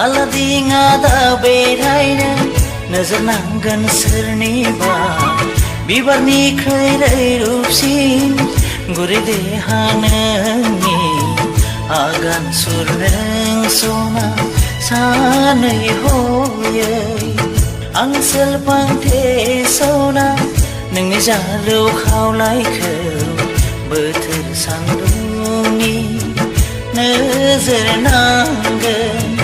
आलादिङा दा बेरायनो नोजोर नांगोन सोरनिबा बिबारनिख्रुइ रैरुबसिन गुरै देहा नोंनि आगान सुर नों सना सानै हयै आं सेलफांथे सना नोंनि जालौ खावलायखौ बोथोर सान्दुंनि नोजोर नांगोन